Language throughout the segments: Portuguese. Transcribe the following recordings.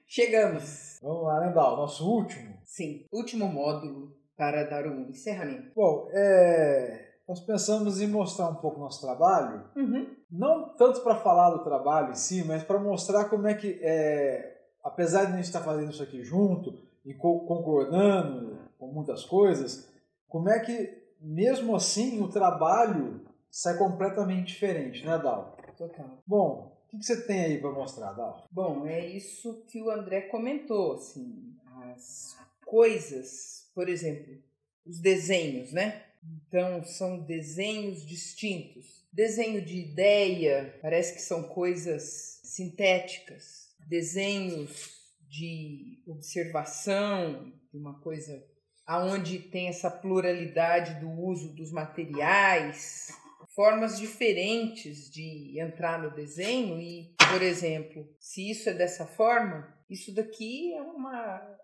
Chegamos. Vamos lá, né, Dal? Nosso último? Sim, último módulo para dar o encerramento. Bom, nós pensamos em mostrar um pouco o nosso trabalho, não tanto para falar do trabalho em si, mas para mostrar como é que, apesar de a gente estar fazendo isso aqui junto e concordando com muitas coisas, como é que, mesmo assim, o trabalho sai completamente diferente, né, Dal? Total. Bom, o que você tem aí para mostrar, Dal? Bom, é isso que o André comentou, assim, as coisas, por exemplo, os desenhos, né? Então, são desenhos distintos. Desenho de ideia, parece que são coisas sintéticas. Desenhos de observação, uma coisa aonde tem essa pluralidade do uso dos materiais, formas diferentes de entrar no desenho e, por exemplo, se isso é dessa forma, isso daqui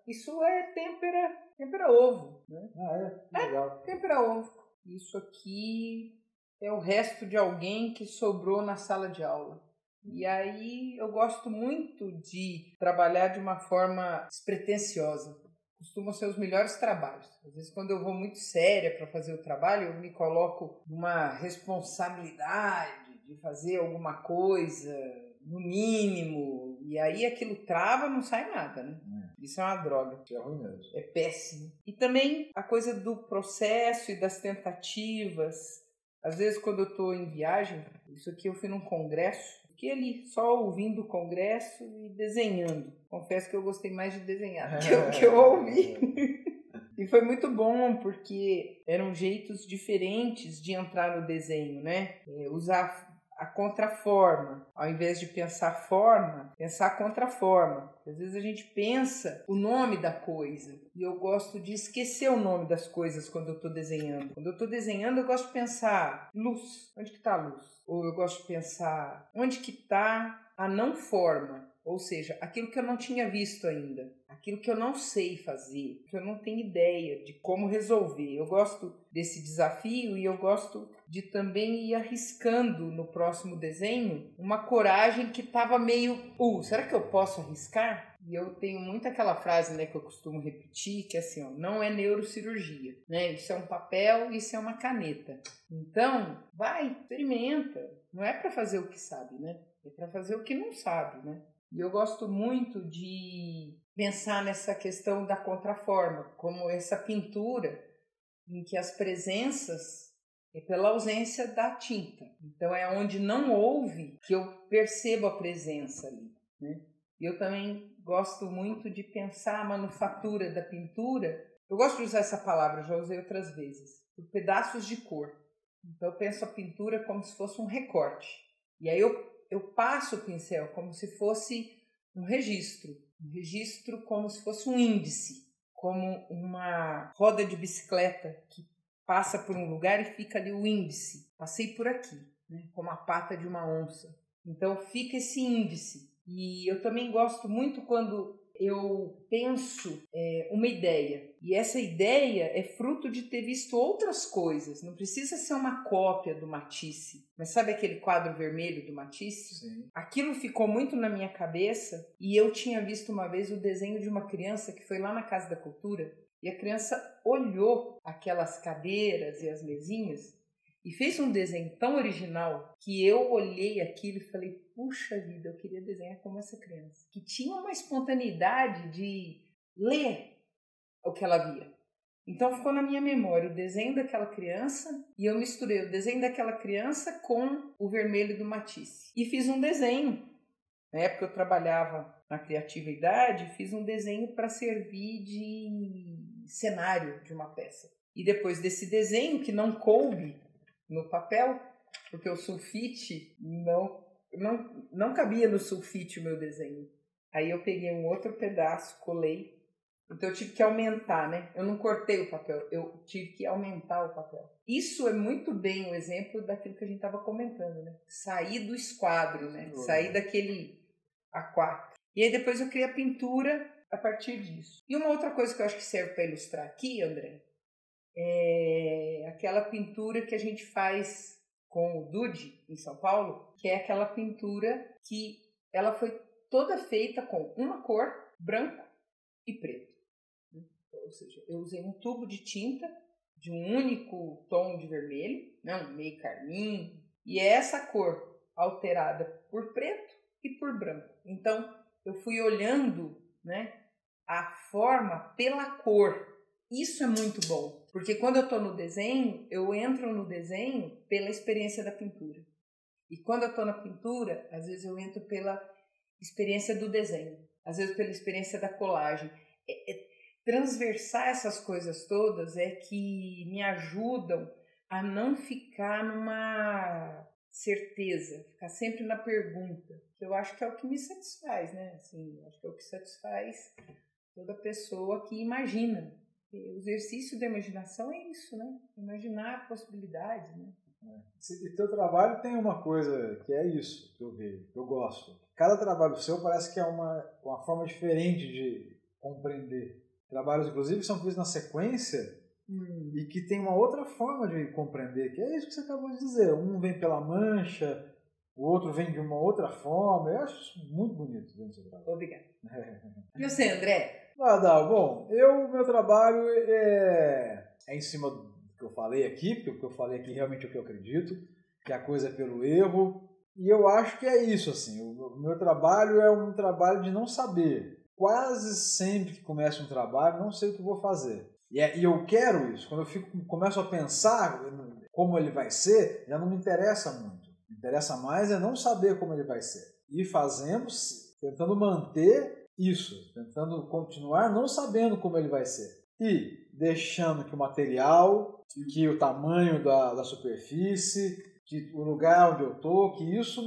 isso é tempera ovo, né? Legal. Tempera ovo. Isso aqui é o resto de alguém que sobrou na sala de aula. E aí eu gosto muito de trabalhar de uma forma despretensiosa. Costumam ser os melhores trabalhos. Às vezes, quando eu vou muito séria para fazer o trabalho, eu me coloco numa responsabilidade de fazer alguma coisa, no mínimo, e aí aquilo trava, não sai nada, né? Isso é uma droga. Isso é ruim mesmo. É péssimo. E também a coisa do processo e das tentativas. Às vezes, quando eu estou em viagem, isso aqui eu fui num congresso, fiquei ali só ouvindo o congresso e desenhando. Confesso que eu gostei mais de desenhar do que eu ouvi. E foi muito bom, porque eram jeitos diferentes de entrar no desenho, né? Usar a contraforma. Ao invés de pensar forma, pensar a contraforma. Às vezes a gente pensa o nome da coisa. E eu gosto de esquecer o nome das coisas quando eu estou desenhando. Quando eu estou desenhando, eu gosto de pensar luz. Onde que está a luz? Ou eu gosto de pensar onde que está a não forma. Ou seja, aquilo que eu não tinha visto ainda. Aquilo que eu não sei fazer. Que eu não tenho ideia de como resolver. Eu gosto desse desafio e eu gosto de também ir arriscando no próximo desenho uma coragem que estava meio... será que eu posso arriscar? E eu tenho muito aquela frase, né, que eu costumo repetir, que é assim, não é neurocirurgia, né? Isso é um papel, isso é uma caneta. Então, vai, experimenta. Não é para fazer o que sabe, né? É para fazer o que não sabe, né? E eu gosto muito de pensar nessa questão da contraforma, como essa pintura em que as presenças é pela ausência da tinta. Então é onde não houve que eu percebo a presença ali, né? E eu também gosto muito de pensar a manufatura da pintura. Eu gosto de usar essa palavra, já usei outras vezes, por pedaços de cor. Então eu penso a pintura como se fosse um recorte. E aí eu passo o pincel como se fosse um registro como se fosse um índice, como uma roda de bicicleta que passa por um lugar e fica ali o índice. Passei por aqui, né? Como a pata de uma onça. Então fica esse índice. E eu também gosto muito quando eu penso uma ideia. E essa ideia é fruto de ter visto outras coisas. Não precisa ser uma cópia do Matisse. Mas sabe aquele quadro vermelho do Matisse? Sim. Aquilo ficou muito na minha cabeça. E eu tinha visto uma vez o desenho de uma criança que foi lá na Casa da Cultura. E a criança olhou aquelas cadeiras e as mesinhas e fez um desenho tão original que eu olhei aquilo e falei, puxa vida, eu queria desenhar como essa criança. Que tinha uma espontaneidade de ler o que ela via. Então ficou na minha memória o desenho daquela criança e eu misturei o desenho daquela criança com o vermelho do Matisse. E fiz um desenho. Na época eu trabalhava na criatividade, fiz um desenho para servir de cenário de uma peça. E depois desse desenho, que não coube no papel, porque o sulfite não cabia no sulfite o meu desenho. Aí eu peguei um outro pedaço, colei. Então eu tive que aumentar, né? Eu não cortei o papel, eu tive que aumentar o papel. Isso é muito bem o exemplo daquilo que a gente estava comentando, né? Sair do esquadro, né? Sair daquele A4. E aí depois eu criei a pintura a partir disso. E uma outra coisa que eu acho que serve para ilustrar aqui, André, é aquela pintura que a gente faz com o Dude, em São Paulo, que é aquela pintura que ela foi toda feita com uma cor, branco e preto. Ou seja, eu usei um tubo de tinta de um único tom de vermelho, né, um meio carmim, e é essa cor alterada por preto e por branco. Então, eu fui olhando, né, a forma pela cor. Isso é muito bom, porque quando eu estou no desenho, eu entro no desenho pela experiência da pintura. E quando eu estou na pintura, às vezes eu entro pela experiência do desenho, às vezes pela experiência da colagem. Transversar essas coisas todas é que me ajudam a não ficar numa certeza, ficar sempre na pergunta, que eu acho que é o que me satisfaz, né? Assim, acho que é o que satisfaz toda pessoa que imagina. O exercício da imaginação é isso, né? Imaginar possibilidades, né? E teu trabalho tem uma coisa que é isso que eu vejo, que eu gosto. Cada trabalho seu parece que é uma forma diferente de compreender. Trabalhos, inclusive, que são feitos na sequência e que tem uma outra forma de compreender, que é isso que você acabou de dizer. Um vem pela mancha, o outro vem de uma outra forma. Eu acho isso muito bonito dentro do seu trabalho. Obrigada. E você, André? Dal, bom, meu trabalho é em cima do que eu falei aqui, porque o que eu falei aqui realmente é o que eu acredito, que a coisa é pelo erro. E eu acho que é isso, assim. O meu trabalho é um trabalho de não saber. Quase sempre que começo um trabalho, não sei o que vou fazer. E eu quero isso. Quando eu começo a pensar como ele vai ser, já não me interessa muito. Me interessa mais é não saber como ele vai ser. E fazemos, tentando manter isso, tentando continuar não sabendo como ele vai ser. E deixando que o material, que o tamanho da superfície, que o lugar onde eu estou, que isso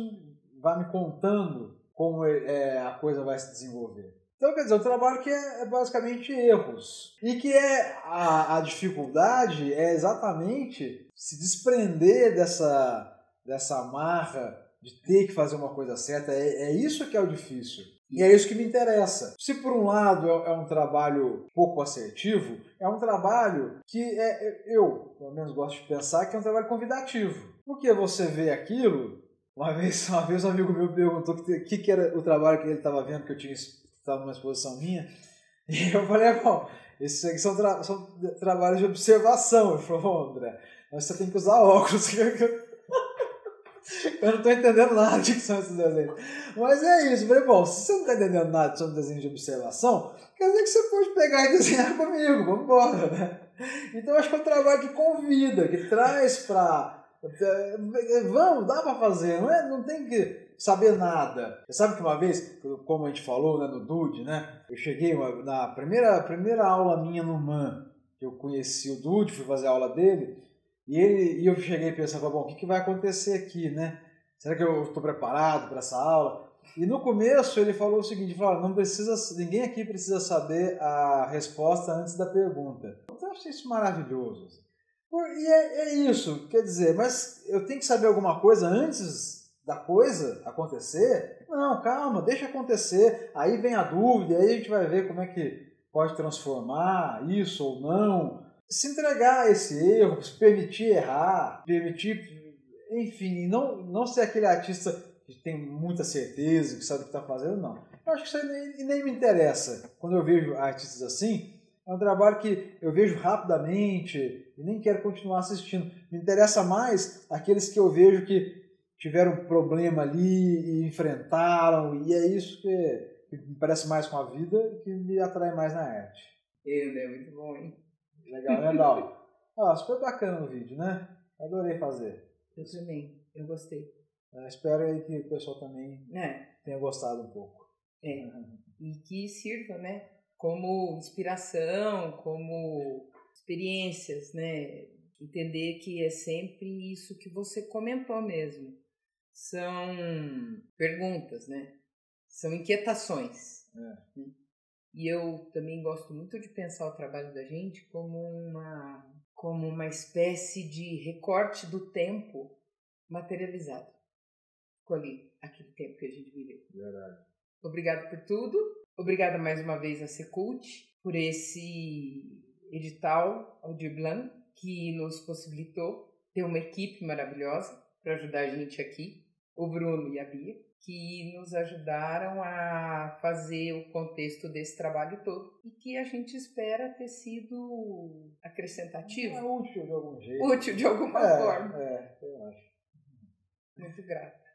vai me contando como a coisa vai se desenvolver. Então, quer dizer, um trabalho que é basicamente erros. E que a dificuldade é exatamente se desprender dessa amarra de ter que fazer uma coisa certa. É isso que é o difícil. E é isso que me interessa. Se por um lado é um trabalho pouco assertivo, é um trabalho que eu, pelo menos, gosto de pensar que é um trabalho convidativo. Porque você vê aquilo, uma vez um amigo meu perguntou o que era o trabalho que ele estava vendo, que eu estava numa exposição minha, e eu falei, bom, esses aqui são trabalhos de observação. Ele falou, André, mas você tem que usar óculos. Eu não estou entendendo nada de que são esses desenhos. Mas é isso. Eu falei, bom, se você não está entendendo nada sobre desenho de observação, quer dizer que você pode pegar e desenhar comigo, vamos embora, né? Então eu acho que é um trabalho que convida, que traz para... Vamos, dá para fazer, não tem que saber nada. Você sabe que uma vez, como a gente falou, né, no Dude, né, eu cheguei na primeira aula minha no MAN, que eu conheci o Dude, fui fazer a aula dele, e eu cheguei pensando, bom, o que vai acontecer aqui, né? Será que eu estou preparado para essa aula? E no começo ele falou o seguinte, ninguém aqui precisa saber a resposta antes da pergunta. Então eu achei isso maravilhoso. E é isso, quer dizer, mas eu tenho que saber alguma coisa antes da coisa acontecer? Não, calma, deixa acontecer, aí vem a dúvida, aí a gente vai ver como é que pode transformar isso ou não. Se entregar a esse erro, se permitir errar, enfim, não ser aquele artista que tem muita certeza, que sabe o que está fazendo, não. Eu acho que isso aí nem me interessa. Quando eu vejo artistas assim, é um trabalho que eu vejo rapidamente e nem quero continuar assistindo. Me interessa mais aqueles que eu vejo que tiveram um problema ali e enfrentaram, e é isso que me parece mais com a vida e que me atrai mais na arte. É muito bom, hein? Legal, né, Lau? Super bacana o vídeo, né? Adorei fazer. Eu também, eu gostei. Espero aí que o pessoal também tenha gostado um pouco. E que sirva, né? Como inspiração, como experiências, né? Entender que é sempre isso que você comentou mesmo. São perguntas, né? São inquietações. Né? E eu também gosto muito de pensar o trabalho da gente como uma espécie de recorte do tempo materializado. Ficou ali, aquele tempo que a gente viveu. Verdade. Obrigado por tudo. Obrigada mais uma vez a Secult por esse edital Aldir Blanc que nos possibilitou ter uma equipe maravilhosa para ajudar a gente aqui. o Bruno e a Bia, que nos ajudaram a fazer o contexto desse trabalho todo e que a gente espera ter sido acrescentativo. Útil de algum jeito. Útil de alguma forma. Eu acho. Muito grato.